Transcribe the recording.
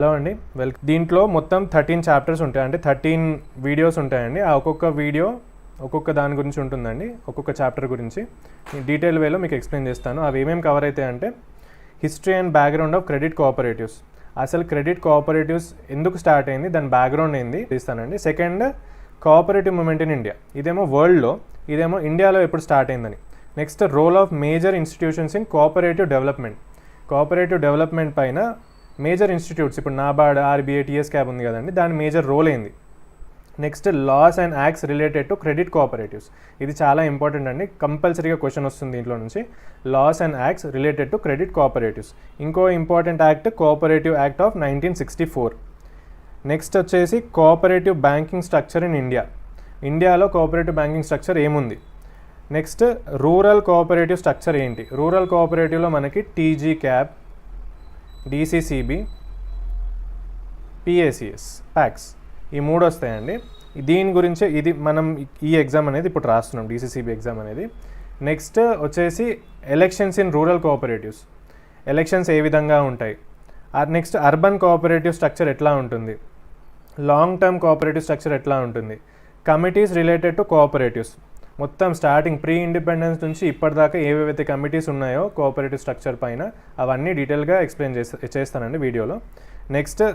Hello అండి, దీంట్లో మొత్తం 13 చాప్టర్స్ ఉంటాయి, అంటే 13 వీడియోస్ ఉంటాయండి. ఆ ఒక్కొక్క వీడియో ఒక్కొక్క దాని గురించి ఉంటుందండి, ఒక్కొక్క చాప్టర్ గురించి డీటెయిల్ వేలో మీకు ఎక్స్ప్లెయిన్ చేస్తాను. అవి ఏమేమి కవర్ అవుతాయి అంటే history and background of credit cooperatives, అసలు క్రెడిట్ కోఆపరేటివ్స్ ఎందుకు స్టార్ట్ అయింది, దాని బ్యాక్గ్రౌండ్ ఏంది తీస్తానండి. Second, cooperative movement in India, ఇదేమో వరల్డ్లో, ఇదేమో ఇండియాలో ఎప్పుడు స్టార్ట్ అయిందని. Next, role of major institutions in cooperative development, cooperative development పైన మేజర్ ఇన్స్టిట్యూట్స్, ఇప్పుడు నాబార్డ్, ఆర్బీఐ, టీఎస్ క్యాబ్ ఉంది కదండి, దాని మేజర్ రోల్ ఏంది. Next, laws and acts related to credit cooperatives, ఇది చాలా ఇంపార్టెంట్ అండి, కంపల్సరీగా క్వశ్చన్ వస్తుంది దీంట్లో నుంచి. Laws and acts related to credit cooperatives. ఇంకో important act cooperative act of 1964. Next వచ్చేసి cooperative banking structure in India, ఇండియాలో కోఆపరేటివ్ బ్యాంకింగ్ స్ట్రక్చర్ ఏముంది. నెక్స్ట్, రూరల్ కోఆపరేటివ్ స్ట్రక్చర్ ఏంటి, రూరల్ కోఆపరేటివ్లో మనకి TG CAB, DCCB, PACS, PACS, ఈ మూడు వస్తాయండి. దీని గురించి ఇది మనం ఈ ఎగ్జామ్ అనేది ఇప్పుడు రాస్తున్నాం, డిసిసిబి ఎగ్జామ్ అనేది. నెక్స్ట్ వచ్చేసి elections in rural cooperatives, elections ఏ విధంగా ఉంటాయి. నెక్స్ట్, అర్బన్ కోఆపరేటివ్ స్ట్రక్చర్ ఎట్లా ఉంటుంది, లాంగ్ టర్మ్ కోఆపరేటివ్ స్ట్రక్చర్ ఎట్లా ఉంటుంది, కమిటీస్ రిలేటెడ్ టు కోఆపరేటివ్స్, మొత్తం స్టార్టింగ్ ప్రీ ఇండిపెండెన్స్ నుంచి ఇప్పటిదాకా ఏవేవైతే కమిటీస్ ఉన్నాయో కోఆపరేటివ్ స్ట్రక్చర్ పైన అవన్నీ డీటెయిల్గా ఎక్స్ప్లెయిన్ చేస్తానండి వీడియోలో. నెక్స్ట్,